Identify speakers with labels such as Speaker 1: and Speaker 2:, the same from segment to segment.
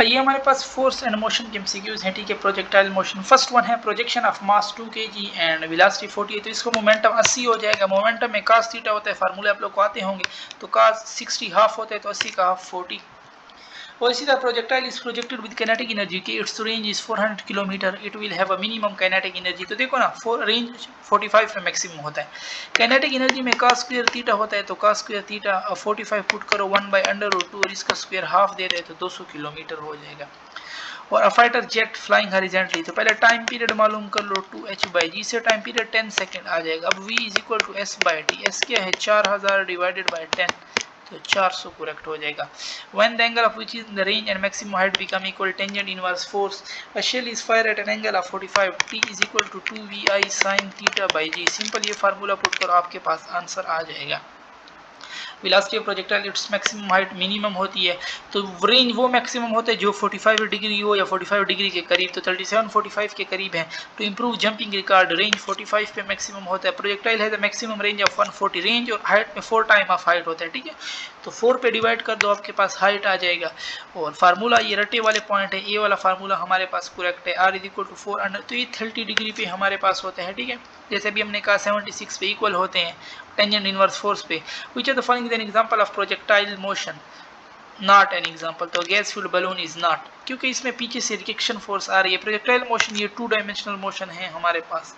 Speaker 1: ये हमारे पास force and motion के एमसीक्यूज हैं, ठीक है। प्रोजेक्टाइल मोशन, फर्स्ट वन है projection of mass 2 kg and velocity 40 है, तो इसको मोमेंटम 80 हो जाएगा। मोमेंटम में cos थीटा होता है, फार्मूले आप लोग को आते होंगे, तो cos 60 हाफ होता है, तो 80 का हाफ 40। और इसी तरह projectile is projected with kinetic energy K its range is 400 kilometre, it will have a minimum kinetic energy. तो देखो ना, रेंज 45 में मैक्सिमम होता है। काइनेटिक एनर्जी में cos स्क्वायर थीटा होता है, तो cos स्क्वायर थीटा 45 पुट करो 1/√2 और इसका स्क्वायर हाफ दे दे तो 200 किलोमीटर हो जाएगा। और a fighter jet flying horizontally, तो पहले टाइम पीरियड मालूम कर लो 2h/g से टाइम पीरियड 10 सेकंड आ जाएगा। अब v is equal to s/t, s क्या है 4000 डिवाइडेड बाय 10, तो 400 करेक्ट हो जाएगा। When the angle of which is in the range and maximum height become equal tangent inverse force, a shell is fired at an angle of 45, t is equal to 2vi sin theta by g। Simple ये formula put करो, आपके पास answer आ जाएगा। Velocity of projectile its maximum height minimum होती है, तो range वो maximum होता है जो 45 डिग्री हो या 45 डिग्री के करीब, तो 37 45 के करीब है। तो इंप्रूव जंपिंग रिकॉर्ड, रेंज 45 पे मैक्सिमम होता है। प्रोजेक्टाइल है the maximum range of 140, range और हाइट में 4 टाइम ऑफ हाइट होता है, ठीक है। तो 4 पे डिवाइड कर दो, आपके पास हाइट आ जाएगा। और फार्मूला ये रटे वाले पॉइंट है, ये वाला फार्मूला हमारे पास करेक्ट है, r is equal to 4 under, तो ये 30 डिग्री पे हमारे पास होता है, ठीक है। जैसे भी हमने कहा 76 पे इक्वल होते हैं टेंजेंट इनवर्स फोर्स पे। Which of the following is an example of projectile motion? Not an example, तो gas fuelled balloon is not, क्योंकि इसमें पीछे से रिएक्शन फोर्स आ रही है। प्रोजेक्टाइल मोशन ये 2 डायमेंशनल मोशन है हमारे पास।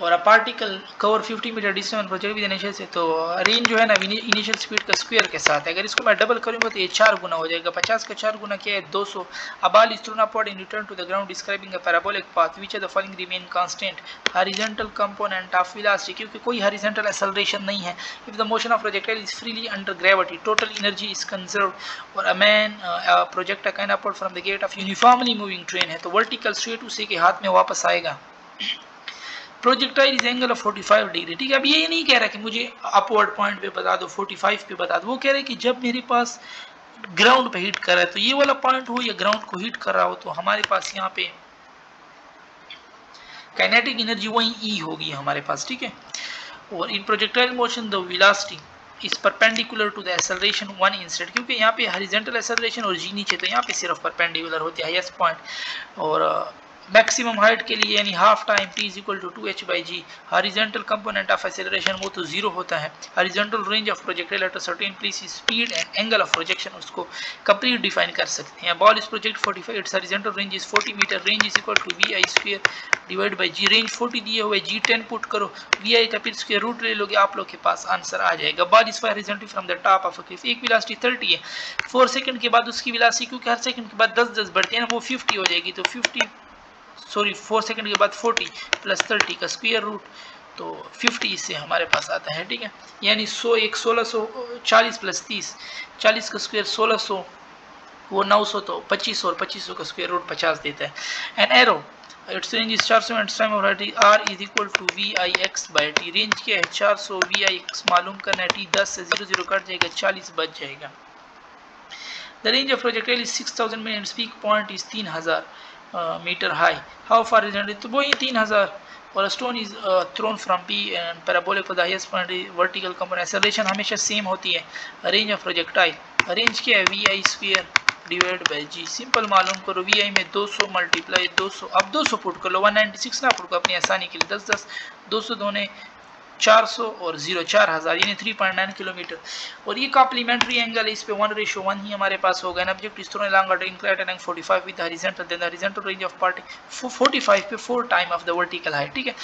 Speaker 1: और a particle cover 50 metre distance project with initial से, तो रेंज जो है ना इनिशियल स्पीड का स्क्वायर के साथ है। अगर इसको मैं डबल करूंगा तो ये 4 गुना हो जाएगा। 50 का 4 गुना क्या है 200। A ball is thrown upward in return to the ground describing a parabolic path, which of the following remain constant? Horizontal component of velocity, क्योंकि कोई हॉरिजॉन्टल एक्सेलरेशन नहीं है। If the motion of projectile is freely under gravity, total energy is conserved. और a man project can upward from the gate of uniformly moving train है, तो vertical straight उसी के हाथ में वापस आएगा। Projectile is angle of 45 degree, ठीक है। अब ये नहीं कह रहा कि मुझे अपवर्ड पॉइंट पे बता दो 45 पे बता दो, वो कह रहे कि जब मेरे पास ग्राउंड पे हिट कर रहा है, तो ये वाला पॉइंट हो या ग्राउंड को हिट कर रहा हो, तो हमारे पास यहाँ पे काइनेटिक एनर्जी वही ई होगी हमारे पास, ठीक है। और in projectile motion the velocity is perpendicular to the acceleration one instant, क्योंकि यहाँ पे हॉरिजॉन्टल एक्सेलरेशन और जी नीचे, तो यहाँ पे सिर्फ परपेंडिकुलर होती है हाईएस्ट पॉइंट। और मैक्सिमम हाइट के लिए यानी half time t is equal to 2h/g। Horizontal component of acceleration वो तो जीरो होता है। Horizontal range of projectile at a certain place is speed and angle of projection, उसको कंप्लीट डिफाइन कर सकते हैं। Ball is project 45, its horizontal range is 40 metre, range is equal to vi square divide by g। Range 40 दिए हुए, g 10 put करो, vi का फिर square root ले लोगे, आप लोग के पास आंसर आ जाएगा। Ball is horizontal from the top of a cliff, एक वेलोसिटी 30 है, 4 सेकंड के बाद उसकी वेलोसिटी, क्योंकि हर सेकंड के बाद 10 बढ़ती है ना, वो 50 हो जाएगी। तो 4 सेकंड के बाद 40 प्लस 30 का स्क्वायर रूट, तो 50 इससे हमारे पास आता है, ठीक है। यानी 100 एक 1640 प्लस 30, 40 का स्क्वायर 1600, वो 900, तो 2500 और 2500 का स्क्वायर रूट 50 देता है। An arrow its range is 400 and time of r is equal to vix/t। Range क्या है 400, vix मालूम करना है, t 10 से 0 0 कट जाएगा, 40 बच जाएगा। The range of projectile is 6000 metre and peak point is 3000 metre high, how far is it, तो वही 3000। और stone is thrown from P and parabolic for the highest point vertical component, acceleration हमेशा same होती है। Range of projectile, range क्या है vi square divide by g। Simple मालूम करो, vi में 200 मल्टीप्लाई 200, अब 200 पुट कर लो, 196 ना पुट करो अपनी आसानी के लिए, 10 10 200 दोने 400 और 0 4000 यानी 3.9 किलोमीटर। और ये कॉम्प्लीमेंट्री एंगल है, इस पे 1:1 ही हमारे पास होगा। An object is thrown along a inclined angle 45 with horizontal, then the horizontal range of part 45 पे 4 time of the vertical height, ठीक है।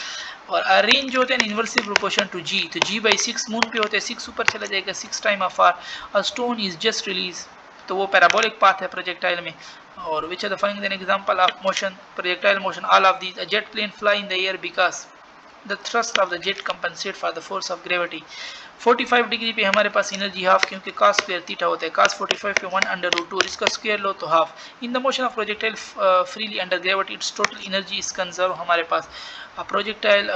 Speaker 1: और रेंज होते हैं इनवर्सली प्रोपोर्शन टू g, तो g/6 मून पे होते हैं, 6 ऊपर चला जाएगा, 6 time of r। A stone is just release, तो वो पैराबोलिक पाथ है प्रोजेक्टाइल में। और which are the following an example of motion projectile motion, all of these. A jet plane fly in the air because the thrust of the jet compensate for the force of gravity। 45 degree पे हमारे पास energy half, क्योंकि cos square theta होता है, cos 45 पे 1/√2 और इसका square लो तो half. In the motion of projectile freely under gravity it's total energy is conserve हमारे पास। प्रोजेक्टाइल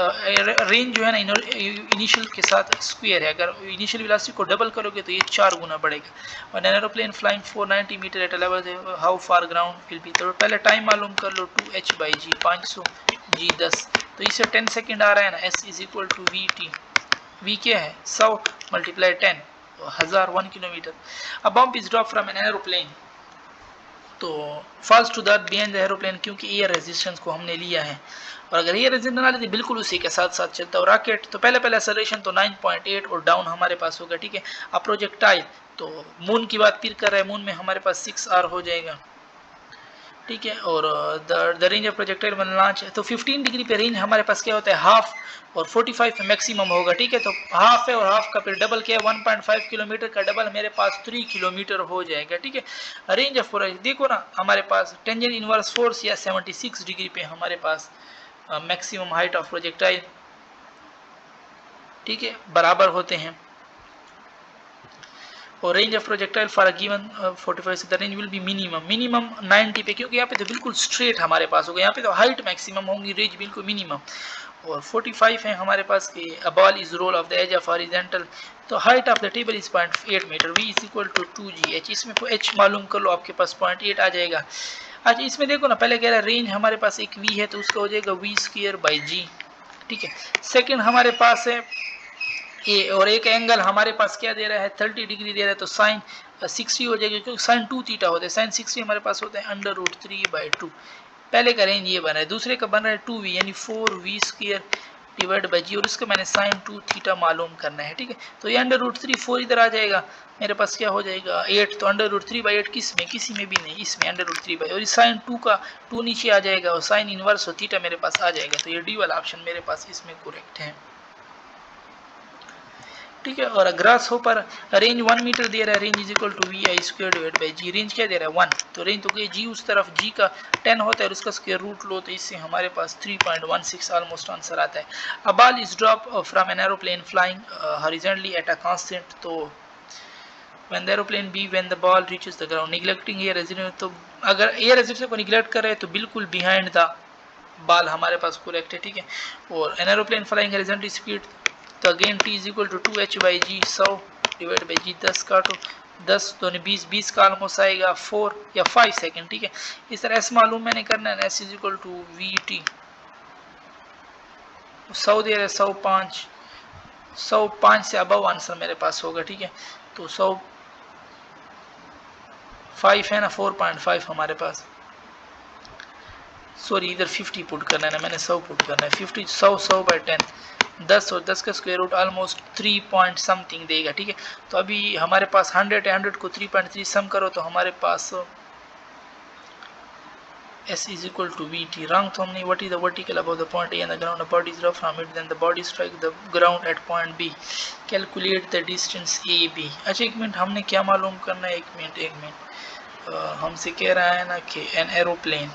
Speaker 1: रेंज जो है ना इनिशियल के साथ स्क्वायर है, अगर इनिशियल वेलोसिटी को डबल करोगे तो ये 4 गुना बढ़ेगा। और an aeroplane flying 490 metre at a level, how far ground will be, तो पहले टाइम मालूम कर लो, 2h/g 500 g 10, तो इसे 10 सेकंड आ रहा है ना, s is equal to vt, v क्या है 100 multiply 10, 1000 1 kilometre. A bump is drop from an aeroplane तो falls to that behind the aeroplane, क्योंकि एयर रेजिस्टेंस को हमने लिया है, और अगर एयर रेजिस्टेंस ना लेते बिल्कुल उसी के साथ साथ चलता है रॉकेट, तो पहले एक्सेलरेशन तो 9.8 और डाउन हमारे पास होगा, ठीक है। अब प्रोजेक्टाइल, तो मून की बात फिर कर रहे हैं, मून में हमारे पास 6R हो जाएगा, ठीक है। और the range of projectile one launch, तो 15 डिग्री पे रेंज हमारे पास क्या होता है हाफ, और 45 पे मैक्सिमम होगा, ठीक है। तो हाफ है और हाफ का फिर डबल क्या है, 1.5 किलोमीटर का डबल मेरे पास 3 किलोमीटर हो जाएगा, ठीक है। रेंज ऑफ देखो ना, हमारे पास टेंजेंट इनवर्स फोर्स या 76 डिग्री पे हमारे पास मैक्सिमम हाइट ऑफ प्रोजेक्टाइल, ठीक है, बराबर होते हैं। और range of projectile for given 45 the range will be minimum 90 पे, क्योंकि यहाँ पे तो बिल्कुल स्ट्रेट हमारे पास होगा, यहाँ पे तो हाइट मैक्सिमम होंगी, रेंज बिल्कुल मिनिमम। और 45 है हमारे पास कि a ball is roll off the edge of horizontal, तो height of the table is 0.8 metre, v is equal to 2gh, इसमें h मालूम कर लो, आपके पास 0.8 आ जाएगा। अच्छा इसमें देखो ना, पहले कह रहा है रेंज हमारे पास एक v है, तो उसका हो जाएगा v स्क्वायर बाई g, ठीक है। सेकंड हमारे पास है ए, और एक एंगल हमारे पास क्या दे रहा है 30 डिग्री दे रहा है, तो साइन 60 हो जाएगा, क्योंकि साइन 2 थीटा होता है, साइन 60 हमारे पास होता है √3/2। पहले का रेंज ये बन रहा है, दूसरे का बन रहा है 2v यानी 4v स्क्वायर डिवाइड बाई जी, और इसका मैंने साइन 2 थीटा मालूम करना है, ठीक है। तो ये √3 4 इधर आ जाएगा, मेरे पास क्या हो जाएगा 8, तो √3/8 किस में, किसी में भी नहीं, इसमें √3/8, और इस साइन 2 का 2 नीचे आ जाएगा, और साइन इनवर्स और थीटा मेरे पास आ जाएगा, तो ये डी वाला ऑप्शन मेरे पास इसमें करेक्ट है, ठीक है। और ग्रास होपर रेंज 1 मीटर दे रहा है, range is equal to v i square divide by g, range क्या दे रहा है 1, तो रेंज तो गई जी उस तरफ, जी का 10 होता है और उसका स्क्वायर रूट लो, तो इससे हमारे पास 3.16 ऑलमोस्ट आंसर आता है। अ ball is drop from an aeroplane flying horizontally at a constant, तो when the aeroplane B when the ball reaches the ground neglecting air resistance, तो अगर एयर रेजिस्टेंस को निगलेक्ट कर रहे हैं तो बिल्कुल बिहाइंड द बॉल हमारे पास करेक्ट है, ठीक है। और an aeroplane flying horizontal speed, तो again t is equal to 2h/g 100 divide by g, 10 काटो 10 तो 20 का ऑलमोस्ट आएगा 4 या 5 सेकंड, ठीक है। इस तरह एस मालूम मैंने करना है, s is equal to v t, 100 दे रहे 105 से अबव आंसर मेरे पास होगा, ठीक है। तो 105 है ना, 4.5 हमारे पास, सॉरी इधर 50 पुट करना है ना, मैंने 100 पुट करना है, 50 100 बाई 10 10 और 10 का square root almost 3 point something देगा, ठीक है। तो अभी हमारे पास 100 है, 100 को 3.3 सम करो तो हमारे पास S is equal to VT. Wrong तो हमने what is the vertical above the point A and the ground, the body is rough from it, then the body strike the ground at point B. Calculate the distance AB. अच्छा एक minute, हमने क्या मालूम करना है, एक minute हमसे कह रहा है ना कि an aeroplane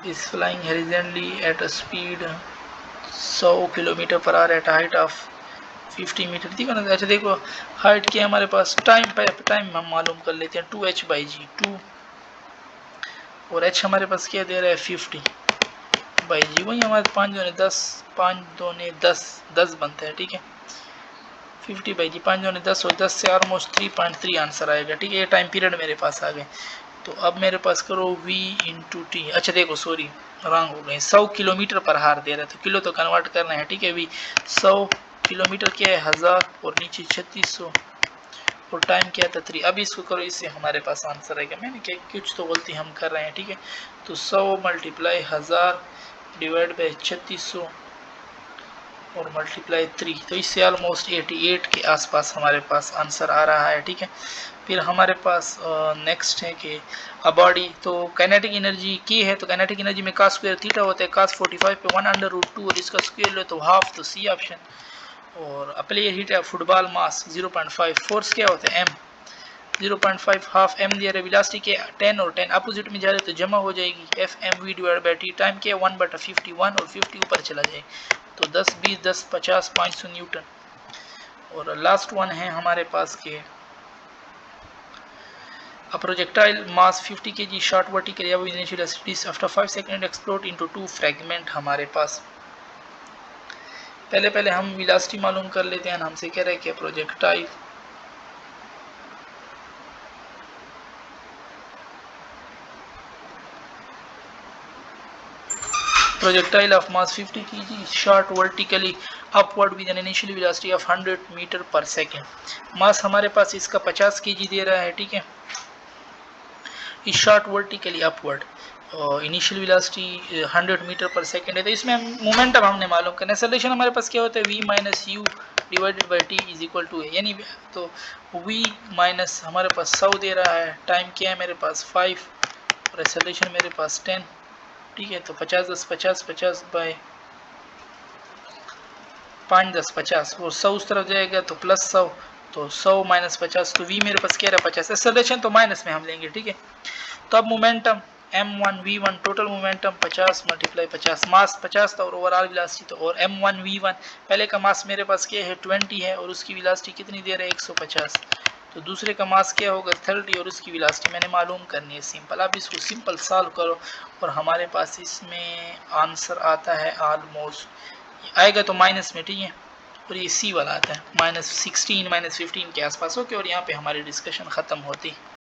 Speaker 1: is flying horizontally at a speed 100 kilometre per hour at a height of 50 metre, ठीक है ना। अच्छा देखो हाइट क्या हमारे पास, टाइम हम मालूम कर लेते हैं 2h/g 2, और h हमारे पास क्या दे रहा है 50/g, वही हमारे 5 दूने 10 5 दूने 10 बनता है, ठीक है। 50/g 5 दूने 10 और 10 से ऑलमोस्ट 3.3 आंसर आएगा, ठीक है। ये टाइम पीरियड मेरे पास आ गए, तो अब मेरे पास करो v इंटू टी, अच्छा देखो सॉरी रॉन्ग हो गए, 100 किलोमीटर पर हार दे रहा है, तो किलो तो कन्वर्ट करना है, ठीक है। v 100 किलोमीटर क्या है 1000 और नीचे 3600 और टाइम क्या था 3, अब इसको करो, इससे हमारे पास आंसर आएगा। मैंने क्या कुछ तो गलती हम कर रहे हैं, ठीक है। तो 100 मल्टीप्लाई 1000 डिवाइड बाई 3600 और मल्टीप्लाई 3, तो इससे ऑलमोस्ट 88 के आसपास हमारे पास आंसर आ रहा है, ठीक है। फिर हमारे पास नेक्स्ट है कि अ बॉडी, तो काइनेटिक एनर्जी की है, तो काइनेटिक एनर्जी में cos स्क्वायर थीटा होता है, cos 45 पे 1/√2 और इसका स्क्वायर लो तो हाफ, तो सी ऑप्शन। और प्लेयर हिट है फुटबॉल मास 0.5, फोर्स क्या होता है m 0.5 हाफ m दिया, वेलोसिटी के 10 और 10 अपोजिट में जा रहे तो जमा हो जाएगी, F m v divide by t, time क्या 1/51 और 50 ऊपर चला जाए, तो 10 20 10 50 500 न्यूटन। और लास्ट वन है हमारे पास के A projectile mass 50 kg shot vertically above initial velocity after 5 seconds explode into 2 fragment हमारे पास। पहले हम वेलोसिटी मालूम कर लेते हैं, हमसे कह रहे हैं कि projectile projectile of mass 50 kg shot vertically upward with an initial velocity of 100 metre पर सेकेंड। मास हमारे पास इसका 50 kg दे रहा है, ठीक है। इस शॉट वर्टिकली अपवर्ड और इनिशियल वेलोसिटी 100 मीटर पर सेकेंड है। तो इसमें मोमेंटम हमने मालूम करना है। एक्सेलरेशन हमारे पास क्या होता है, v minus u divided by t is equal to a, यानी तो v माइनस हमारे पास 100 दे रहा है, टाइम क्या है मेरे पास 5 और एक्सेलरेशन मेरे पास 10, ठीक है। तो 50 10 50 50 बाय 5 10 50 और 100 उस तरफ जाएगा तो प्लस 100, तो 100 माइनस 50, तो v मेरे पास क्या रहा 50, एक्सेलरेशन तो माइनस में हम लेंगे, ठीक है। तो अब momentum m1 v1 total momentum 50 multiply 50, मास 50 था और ओवरऑल वेलोसिटी तो, और m1 v1 पहले का मास मेरे पास क्या है 20 है और उसकी वेलोसिटी कितनी दे रहा है 150, तो दूसरे का मास क्या होगा 30 और उसकी वेलोसिटी मैंने मालूम करनी है सिंपल। अब इसको सिंपल सॉल्व करो और हमारे पास इसमें आंसर आता है ऑलमोस्ट आएगा तो माइनस में, ठीक है। और ये सी वाला आता है -16 -15 के आसपास, ओके। और यहाँ पे हमारी डिस्कशन ख़त्म होती है।